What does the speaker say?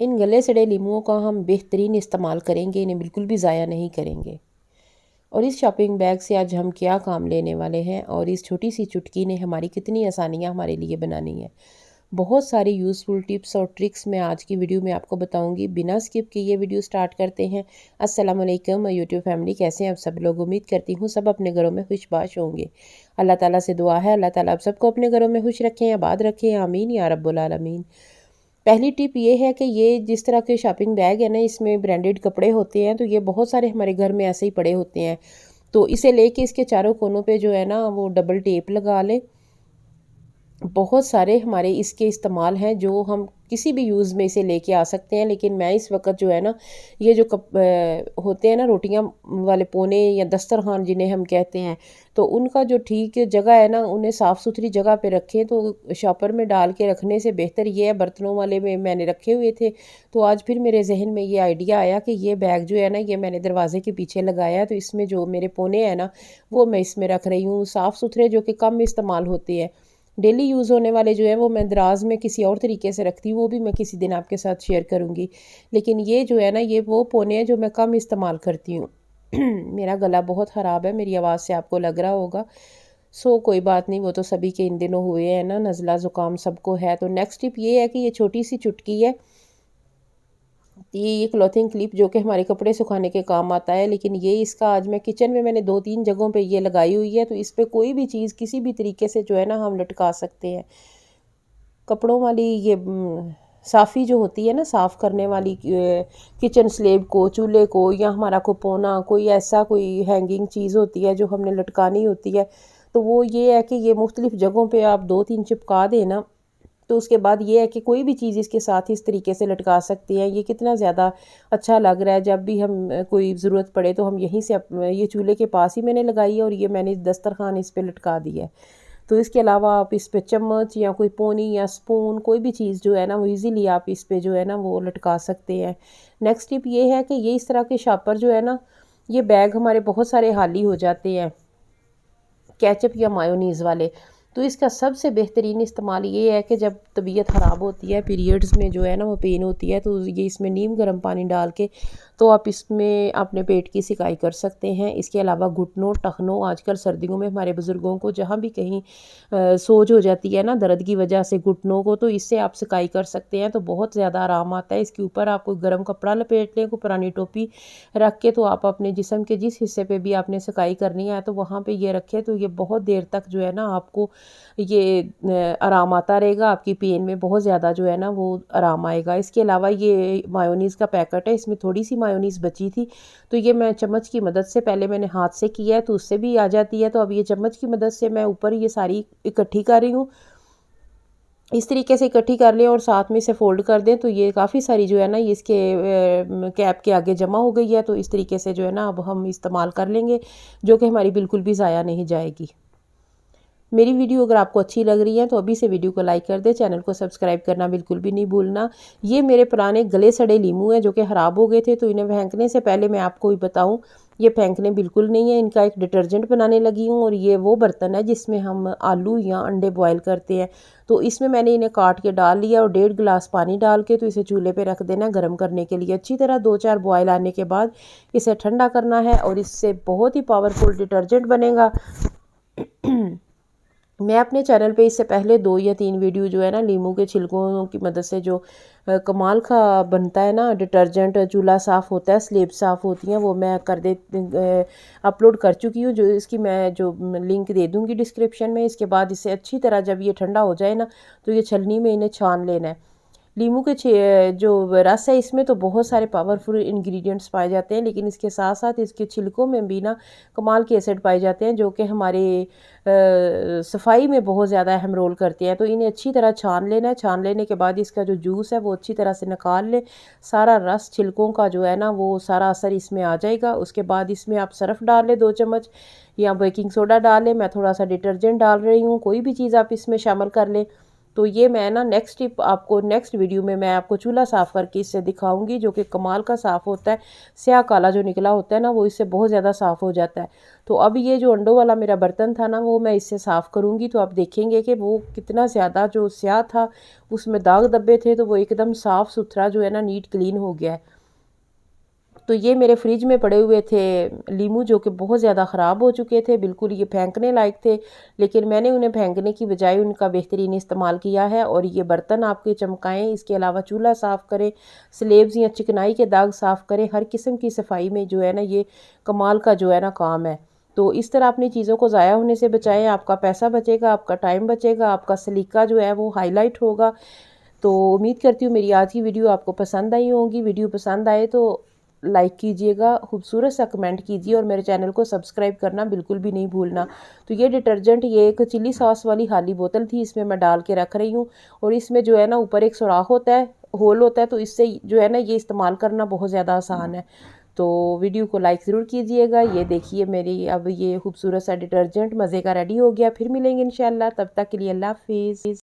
इन गले सड़े लीमुओं का हम बेहतरीन इस्तेमाल करेंगे, इन्हें बिल्कुल भी ज़ाया नहीं करेंगे। और इस शॉपिंग बैग से आज हम क्या काम लेने वाले हैं और इस छोटी सी चुटकी ने हमारी कितनी आसानियाँ हमारे लिए बनानी है। बहुत सारी यूज़फुल टिप्स और ट्रिक्स मैं आज की वीडियो में आपको बताऊंगी। बिना स्किप किए ये वीडियो स्टार्ट करते हैं। अस्सलाम वालेकुम यूट्यूब फैमिली, कैसे हैं आप सब लोग? उम्मीद करती हूँ सब अपने घरों में खुशबाश होंगे। अल्लाह ताला से दुआ है अल्लाह ताला आप सबको अपने घरों में खुश रखें, आबाद रखें, आमीन या रब्बुल आलमीन। पहली टिप ये है कि ये जिस तरह के शॉपिंग बैग है ना, इसमें ब्रांडेड कपड़े होते हैं, तो ये बहुत सारे हमारे घर में ऐसे ही पड़े होते हैं। तो इसे लेके इसके चारों कोनों पे जो है ना वो डबल टेप लगा लें। बहुत सारे हमारे इसके इस्तेमाल हैं जो हम किसी भी यूज़ में इसे लेके आ सकते हैं, लेकिन मैं इस वक्त जो है ना ये जो होते हैं ना रोटियां वाले पोने या दस्तरखान जिन्हें हम कहते हैं, तो उनका जो ठीक जगह है ना उन्हें साफ़ सुथरी जगह पे रखें। तो शॉपर में डाल के रखने से बेहतर ये है, बर्तनों वाले में मैंने रखे हुए थे तो आज फिर मेरे जहन में ये आइडिया आया कि ये बैग जो है ना ये मैंने दरवाजे के पीछे लगाया है, तो इसमें जो मेरे पोने हैं ना वो मैं इसमें रख रही हूँ। साफ़ सुथरे जो कि कम इस्तेमाल होते हैं, डेली यूज़ होने वाले जो है वो मैं दराज में किसी और तरीके से रखती हूँ, वो भी मैं किसी दिन आपके साथ शेयर करूँगी। लेकिन ये जो है ना ये वो पोने हैं जो मैं कम इस्तेमाल करती हूँ। मेरा गला बहुत ख़राब है, मेरी आवाज़ से आपको लग रहा होगा। सो कोई बात नहीं, वो तो सभी के इन दिनों हुए हैं ना, नज़ला ज़ुकाम सबको है। तो नेक्स्ट टिप ये है कि ये छोटी सी चुटकी है, ये क्लॉथिंग क्लिप जो कि हमारे कपड़े सुखाने के काम आता है, लेकिन ये इसका आज मैं किचन में मैंने 2-3 जगहों पे ये लगाई हुई है, तो इस पे कोई भी चीज़ किसी भी तरीके से जो है ना हम लटका सकते हैं। कपड़ों वाली ये साफ़ी जो होती है ना, साफ़ करने वाली किचन स्लेब को, चूल्हे को, या हमारा कोपोना कोई ऐसा कोई हैंगिंग चीज़ होती है जो हमने लटकानी होती है, तो वो ये है कि ये मुख्तलिफ़ जगहों पे आप 2-3 चिपका देना, तो उसके बाद ये है कि कोई भी चीज़ इसके साथ इस तरीके से लटका सकते हैं। ये कितना ज़्यादा अच्छा लग रहा है, जब भी हम कोई ज़रूरत पड़े तो हम यहीं से ये चूल्हे के पास ही मैंने लगाई है और ये मैंने दस्तरखान इस पे लटका दिया है। तो इसके अलावा आप इस पे चम्मच या कोई पोनी या स्पून कोई भी चीज़ जो है ना वो ईज़िली आप इस पे जो है ना वो लटका सकते हैं। नेक्स्ट टिप ये है कि ये इस तरह के शॉपर जो है ना, ये बैग हमारे बहुत सारे हाली हो जाते हैं, केचप या मायोनीज़ वाले। तो इसका सबसे बेहतरीन इस्तेमाल ये है कि जब तबीयत ख़राब होती है, पीरियड्स में जो है ना वो पेन होती है, तो ये इसमें नीम गर्म पानी डाल के तो आप इसमें अपने पेट की सिकाई कर सकते हैं। इसके अलावा घुटनों टखनों, आजकल सर्दियों में हमारे बुज़ुर्गों को जहाँ भी कहीं सोज हो जाती है ना दर्द की वजह से घुटनों को, तो इससे आप सिकाई कर सकते हैं, तो बहुत ज़्यादा आराम आता है। इसके ऊपर आप कोई गर्म कपड़ा लपेट लें, कोई पुरानी टोपी रख के, तो आप अपने जिस्म के जिस हिस्से पे भी आपने सिकाई करनी है तो वहाँ पे ये रखें, तो ये बहुत देर तक जो है ना आपको ये आराम आता रहेगा, आपकी पेन में बहुत ज़्यादा जो है ना वो आराम आएगा। इसके अलावा ये मायोनीज़ का पैकेट है, इसमें थोड़ी सी मायोनीज़ बची थी, तो ये मैं चम्मच की मदद से, पहले मैंने हाथ से किया है तो उससे भी आ जाती है, तो अब ये चम्मच की मदद से मैं ऊपर ये सारी इकट्ठी कर रही हूँ। इस तरीके से इकट्ठी कर लें और साथ में इसे फ़ोल्ड कर दें, तो ये काफ़ी सारी जो है ना ये इसके कैप के आगे जमा हो गई है, तो इस तरीके से जो है ना अब हम इस्तेमाल कर लेंगे, जो कि हमारी बिल्कुल भी ज़ाया नहीं जाएगी। मेरी वीडियो अगर आपको अच्छी लग रही है तो अभी से वीडियो को लाइक कर दें, चैनल को सब्सक्राइब करना बिल्कुल भी नहीं भूलना। ये मेरे पुराने गले सड़े लीमू हैं जो कि ख़राब हो गए थे, तो इन्हें फेंकने से पहले मैं आपको भी बताऊं, ये फेंकने बिल्कुल नहीं है। इनका एक डिटर्जेंट बनाने लगी हूँ, और ये वो बर्तन है जिसमें हम आलू या अंडे बॉयल करते हैं, तो इसमें मैंने इन्हें काट के डाल लिया और 1.5 गिलास पानी डाल के तो इसे चूल्हे पर रख देना गर्म करने के लिए। अच्छी तरह 2-4 बॉयल आने के बाद इसे ठंडा करना है और इससे बहुत ही पावरफुल डिटर्जेंट बनेगा। मैं अपने चैनल पे इससे पहले 2 या 3 वीडियो जो है ना नींबू के छिलकों की मदद से जो कमाल का बनता है ना डिटर्जेंट, चूल्हा साफ़ होता है, स्लेब साफ़ होती हैं, वो मैं अपलोड कर चुकी हूँ, जो इसकी मैं जो लिंक दे दूँगी डिस्क्रिप्शन में। इसके बाद इसे अच्छी तरह जब ये ठंडा हो जाए ना तो ये छलनी में इन्हें छान लेना है। लीमू के जो रस है इसमें तो बहुत सारे पावरफुल इंग्रेडिएंट्स पाए जाते हैं, लेकिन इसके साथ साथ इसके छिलकों में भी ना कमाल के एसिड पाए जाते हैं जो कि हमारे सफाई में बहुत ज़्यादा अहम रोल करते हैं। तो इन्हें अच्छी तरह छान लेना है। छान लेने के बाद इसका जो जूस है वो अच्छी तरह से निकाल लें, सारा रस छिलकों का जो है ना वो सारा असर इसमें आ जाएगा। उसके बाद इसमें आप सर्फ़ डाल लें 2 चम्मच, या बेकिंग सोडा डाल लें, मैं थोड़ा सा डिटर्जेंट डाल रही हूँ, कोई भी चीज़ आप इसमें शामिल कर लें। तो ये मैं ना नेक्स्ट टिप आपको नेक्स्ट वीडियो में मैं आपको चूल्हा साफ़ करके इससे दिखाऊंगी, जो कि कमाल का साफ़ होता है। स्याह काला जो निकला होता है ना, वो इससे बहुत ज़्यादा साफ़ हो जाता है। तो अब ये जो अंडों वाला मेरा बर्तन था ना, वो मैं इससे साफ़ करूँगी, तो आप देखेंगे कि वो कितना ज़्यादा जो स्याह था, उसमें दाग धब्बे थे, तो वो एकदम साफ़ सुथरा जो है ना, नीट क्लीन हो गया है। तो ये मेरे फ्रिज में पड़े हुए थे लीमू, जो कि बहुत ज़्यादा ख़राब हो चुके थे, बिल्कुल ये फेंकने लायक थे, लेकिन मैंने उन्हें फेंकने की बजाय उनका बेहतरीन इस्तेमाल किया है। और ये बर्तन आपके चमकाएं, इसके अलावा चूल्हा साफ़ करें, स्लेब्स या चिकनाई के दाग साफ़ करें, हर किस्म की सफाई में जो है ना, ये कमाल का जो है ना काम है। तो इस तरह अपनी चीज़ों को ज़ाया होने से बचाएं, आपका पैसा बचेगा, आपका टाइम बचेगा, आपका सलीका जो है वो हाईलाइट होगा। तो उम्मीद करती हूँ मेरी आज की वीडियो आपको पसंद आई होगी। वीडियो पसंद आए तो लाइक कीजिएगा, खूबसूरत सा कमेंट कीजिए, और मेरे चैनल को सब्सक्राइब करना बिल्कुल भी नहीं भूलना। तो ये डिटर्जेंट, ये एक चिली सॉस वाली खाली बोतल थी, इसमें मैं डाल के रख रही हूँ। और इसमें जो है ना, ऊपर एक सुराख होता है, होल होता है, तो इससे जो है ना, ये इस्तेमाल करना बहुत ज़्यादा आसान है। तो वीडियो को लाइक ज़रूर कीजिएगा। ये देखिए मेरी अब ये खूबसूरत सा डिटर्जेंट मज़े का रेडी हो गया। फिर मिलेंगे इंशाल्लाह, तब तक के लिए अल्लाह हाफिज़।